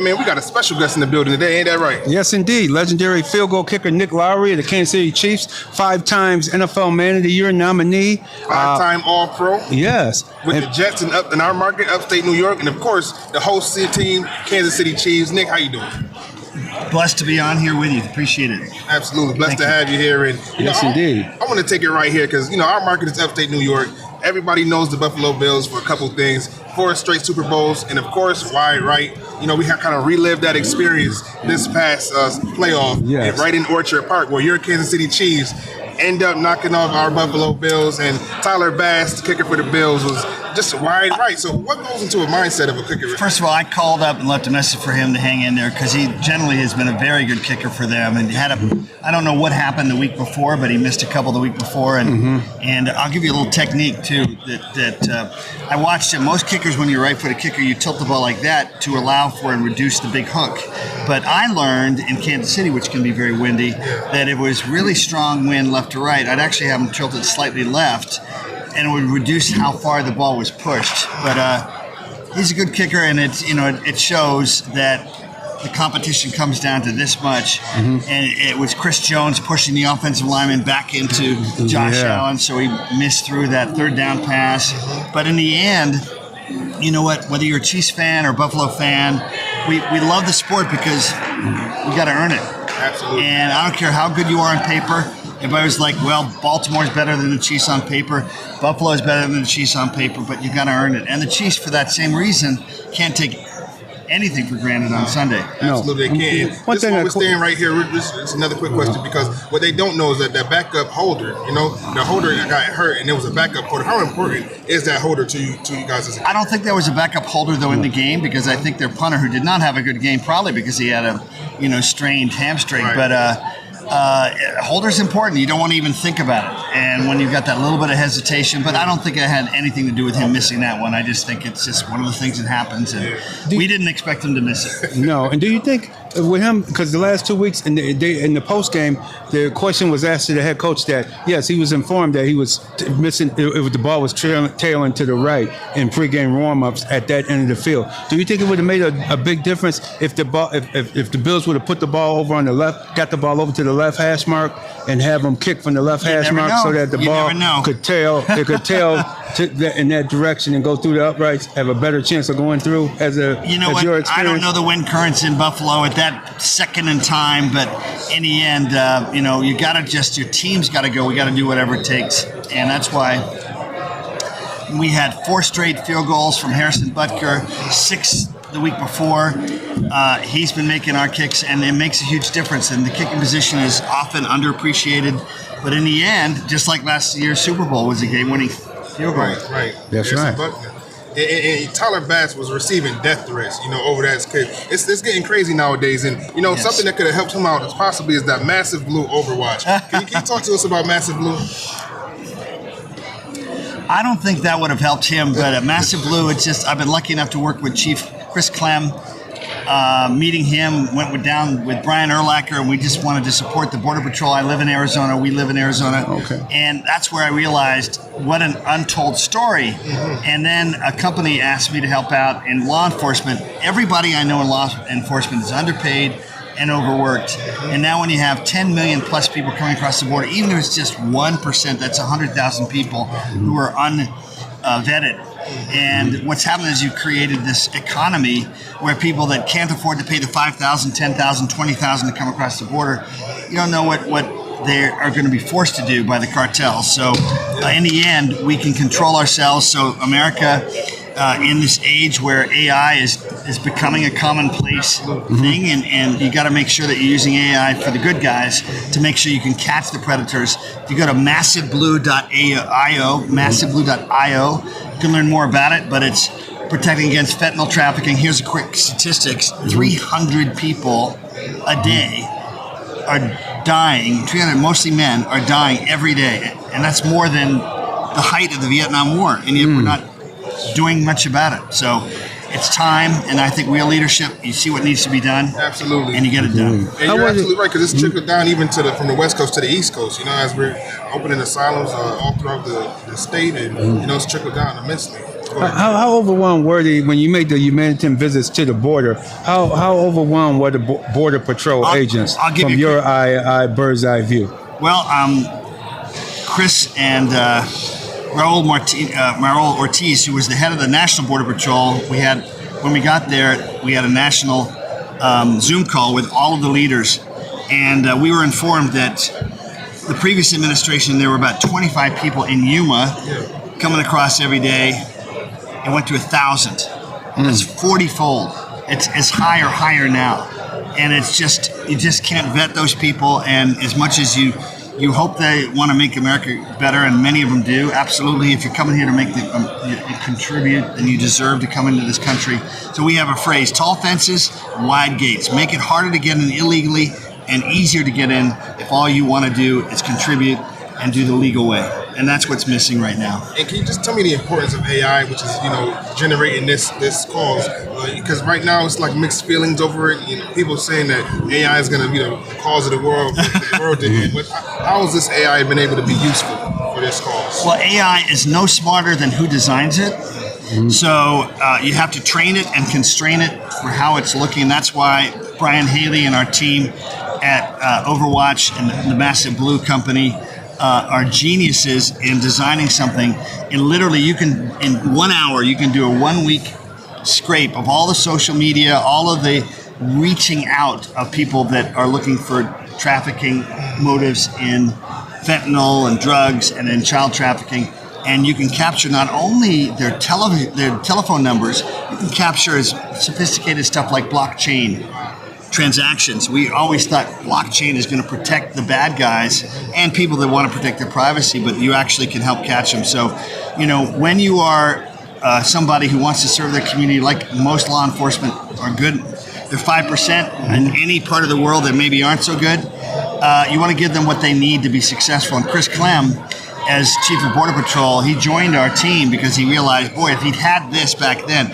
Man, we got a special guest in the building today, ain't that right? Yes, indeed. Legendary field goal kicker Nick Lowery of the Kansas City Chiefs, 5 times NFL Man of the Year nominee. 5-time All-Pro. Yes. With the Jets in our market, upstate New York, and of course, the host team, Kansas City Chiefs. Nick, how you doing? Blessed to be on here with you. Appreciate it. Absolutely. Blessed to have you here. And yes, indeed. I want to take it right here because, our market is upstate New York. Everybody knows the Buffalo Bills for a couple things. 4 straight Super Bowls, and of course, why, right? We have kind of relived that experience this past playoff right in Orchard Park, where your Kansas City Chiefs end up knocking off our Buffalo Bills, and Tyler Bass, the kicker for the Bills, was just wide right. So what goes into a mindset of a kicker? First of all, I called up and left a message for him to hang in there because he generally has been a very good kicker for them. And he had I don't know what happened the week before, but he missed a couple the week before. And I'll give you a little technique too that I watched it. Most kickers, when you're a right-footed kicker, you tilt the ball like that to allow for and reduce the big hook. But I learned in Kansas City, which can be very windy, that it was really strong wind left to right. I'd actually have him tilted slightly left, and it would reduce how far the ball was pushed. But he's a good kicker, and it shows that the competition comes down to this much. And it was Chris Jones pushing the offensive lineman back into Josh Allen, so he missed through that third down pass. But in the end, you know what? Whether you're a Chiefs fan or Buffalo fan, we love the sport because we got to earn it. Absolutely. And I don't care how good you are on paper. Everybody was like, well, Baltimore's better than the Chiefs on paper. Buffalo's better than the Chiefs on paper, but you got to earn it. And the Chiefs, for that same reason, can't take anything for granted on Sunday. Absolutely, they can't. This one we're staying right here. It's another quick question because what they don't know is that that backup holder, the holder got hurt and there was a backup holder. How important is that holder to you guys? I don't think there was a backup holder though in the game because I think their punter, who did not have a good game, probably because he had a strained hamstring, but. Holder's important. You don't want to even think about it. And when you've got that little bit of hesitation, but I don't think it had anything to do with him missing that one. I just think it's just one of the things that happens, and we didn't expect him to miss it. No. And do you think with him, because the last 2 weeks in the post game, the question was asked to the head coach that yes, he was informed that he was missing. If the ball was tailing to the right in pregame warm-ups at that end of the field. Do you think it would have made a big difference if the ball, if the Bills would have put the ball over on the left, got the ball over to the left hash mark, and have them kick from the left hash mark so that the ball could tail in that direction and go through the uprights, have a better chance of going through as your experience? I don't know the wind currents in Buffalo at that second in time, but in the end, you got to your team's got to go. We got to do whatever it takes, and that's why we had 4 straight field goals from Harrison Butker, 6 the week before. He's been making our kicks, and it makes a huge difference. And the kicking position is often underappreciated, but in the end, just like last year's Super Bowl was a game-winning field goal. Right. That's right. And Tyler Bass was receiving death threats, over that kick. It's getting crazy nowadays, and something that could have helped him out possibly is that Massive Blue Overwatch. Can you talk to us about Massive Blue? I don't think that would have helped him, but Massive Blue, I've been lucky enough to work with Chief Chris Clem. Meeting him, went down with Brian Urlacher, and we just wanted to support the Border Patrol. I live in Arizona. We live in Arizona. Okay. And that's where I realized what an untold story. And then a company asked me to help out in law enforcement. Everybody I know in law enforcement is underpaid and overworked. And now when you have 10 million plus people coming across the border, even if it's just 1%, that's 100,000 people who are unvetted. And what's happened is you created this economy where people that can't afford to pay the $5,000, $10,000, $20,000 to come across the border, you don't know what they are going to be forced to do by the cartels. So in the end, we can control ourselves. So America, in this age where AI is becoming a commonplace thing, and you got to make sure that you're using AI for the good guys to make sure you can catch the predators. If you go to massiveblue.io, you can learn more about it, but it's protecting against fentanyl trafficking. Here's a quick statistics. 300 people a day are dying, 300, mostly men, are dying every day. And that's more than the height of the Vietnam War. And yet we're not doing much about it. So it's time, and I think real leadership, you see what needs to be done. Absolutely. And you get it done. And you're absolutely right, because it's trickled down even from the West Coast to the East Coast, as we're opening asylums all throughout the state, and, it's trickled down immensely. How overwhelmed were they when you made the humanitarian visits to the border? How overwhelmed were the border patrol agents I'll give from you your bird's eye view? Well, Chris and Raul Ortiz, who was the head of the National Border Patrol, when we got there, we had a national Zoom call with all of the leaders, and we were informed that the previous administration, there were about 25 people in Yuma coming across every day. It went to 1,000. That's 40-fold. It's as high or higher now, and it's just you just can't vet those people. And as much as you hope they want to make America better, and many of them do, absolutely. If you're coming here to make you contribute, then you deserve to come into this country. So we have a phrase: tall fences, wide gates. Make it harder to get in illegally and easier to get in if all you want to do is contribute and do the legal way. And that's what's missing right now. And can you just tell me the importance of AI, which is, generating this cause? Because right now it's like mixed feelings over it. People saying that AI is going to be the cause of the world to end. But how has this AI been able to be useful for this cause? Well, AI is no smarter than who designs it. So you have to train it and constrain it for how it's looking. That's why Brian Haley and our team at Overwatch and the Massive Blue Company are geniuses in designing something. And literally, in 1 hour, you can do a 1 week scrape of all the social media, all of the reaching out of people that are looking for trafficking motives in fentanyl and drugs and in child trafficking. And you can capture not only their telephone numbers, you can capture as sophisticated stuff like blockchain transactions. We always thought blockchain is going to protect the bad guys and people that want to protect their privacy, but you actually can help catch them. So, when you are somebody who wants to serve their community, like most law enforcement are good, they're 5% in any part of the world that maybe aren't so good. You want to give them what they need to be successful. And Chris Clem, as Chief of Border Patrol, he joined our team because he realized, boy, if he'd had this back then,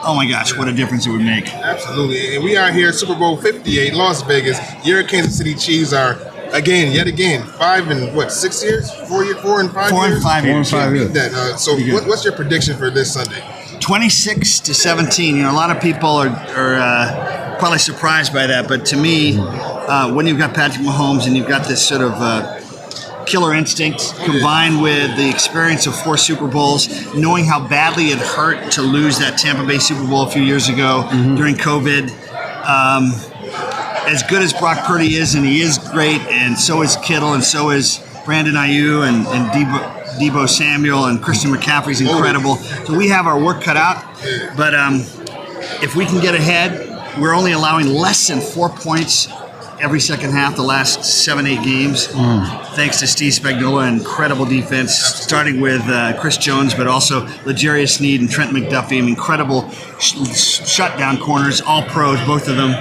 oh my gosh, what a difference it would make. Absolutely. And we are here at Super Bowl 58, Las Vegas. Your Kansas City Chiefs are, yet again, 5 and 6 years? 4 and 5 4 years? and 5 years. 4 and 5 years. So what's your prediction for this Sunday? 26-17. A lot of people are probably surprised by that, but to me, when you've got Patrick Mahomes and you've got this sort of killer instinct combined with the experience of 4 Super Bowls, knowing how badly it hurt to lose that Tampa Bay Super Bowl a few years ago during COVID. As good as Brock Purdy is, and he is great, and so is Kittle, and so is Brandon Ayuk, and Debo Samuel, and Christian McCaffrey's incredible. So we have our work cut out, but if we can get ahead, we're only allowing less than 4 points every second half the last 7-8 games, thanks to Steve Spagnuolo. Incredible defense, starting with Chris Jones, but also L'Jarius Sneed and Trent McDuffie. Incredible shutdown corners, all pros, both of them.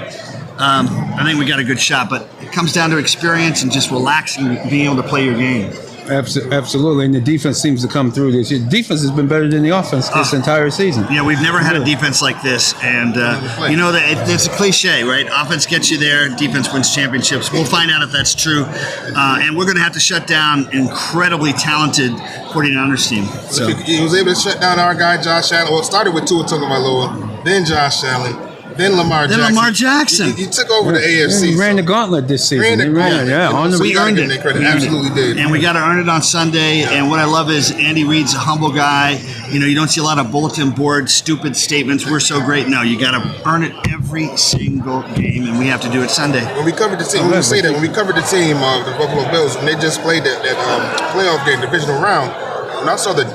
I think we got a good shot, but it comes down to experience and just relaxing and being able to play your game. Absolutely, and the defense seems to come through this year. The defense has been better than the offense this entire season. Yeah, we've never had a defense like this, and it's a cliche, right? Offense gets you there, defense wins championships. We'll find out if that's true, and we're going to have to shut down incredibly talented 49ers team. So He was able to shut down our guy Josh Allen. Well, it started with Tua Tagovailoa, then Josh Allen, then Lamar Jackson. He took over the AFC. He ran the gauntlet this season. We earned it. Absolutely did. And we got to earn it on Sunday. And what I love is Andy Reid's a humble guy. You don't see a lot of bulletin board stupid statements. We're so great. No, you got to earn it every single game, and we have to do it Sunday. When we covered the team, when we covered the team of the Buffalo Bills, when they just played that playoff game, divisional round, and I saw the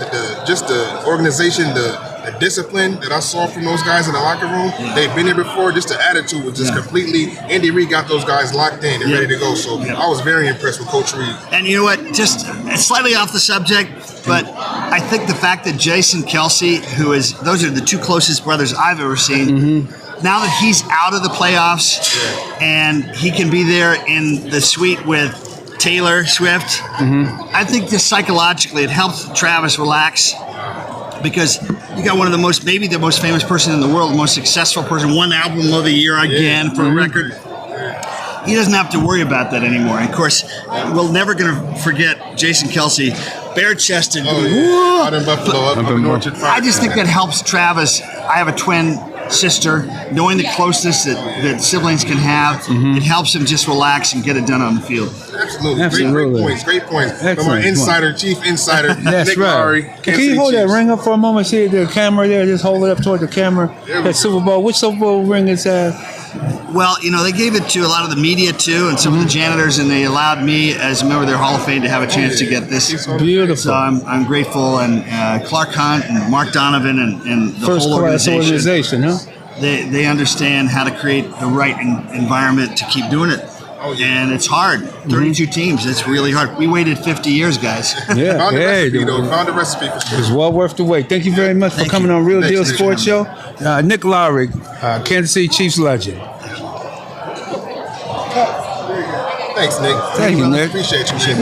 organization, the discipline that I saw from those guys in the locker room. They've been there before. Just the attitude was just completely. Andy Reid got those guys locked in and ready to go. So I was very impressed with Coach Reid. And you know what? Just slightly off the subject, but I think the fact that Jason Kelsey, those are the 2 closest brothers I've ever seen. Now that he's out of the playoffs and he can be there in the suite with Taylor Swift, I think just psychologically it helps Travis relax. Because you got one of maybe the most famous person in the world, the most successful person, won Album of the Year again for a record. He doesn't have to worry about that anymore. And of course, we're never going to forget Jason Kelsey bare-chested. Out in Buffalo, up in Orchard Park. I just think that helps Travis. I have a twin sister. Knowing the closeness that siblings can have, it helps him just relax and get it done on the field. Absolutely. Great points. From our insider, chief insider, That's Nick right. Lowery. Can you hold that ring up for a moment? See the camera there? Just hold it up toward the camera. That Super Bowl. Which Super Bowl ring is that? Well, they gave it to a lot of the media too, and some of the janitors, and they allowed me, as a member of their Hall of Fame, to have a chance to get this. Beautiful. So I'm grateful, and Clark Hunt and Mark Donovan and the First whole class organization, huh? They understand how to create the right environment to keep doing it. And it's hard. 32 teams. It's really hard. We waited 50 years, guys. Yeah. Found the recipe for sure. It's well worth the wait. Thank you very much for coming on Real Deal Sports Show. Nick Lowery, Kansas City Chiefs legend. Thanks, Nick. Thank you, Nick. Appreciate you, man.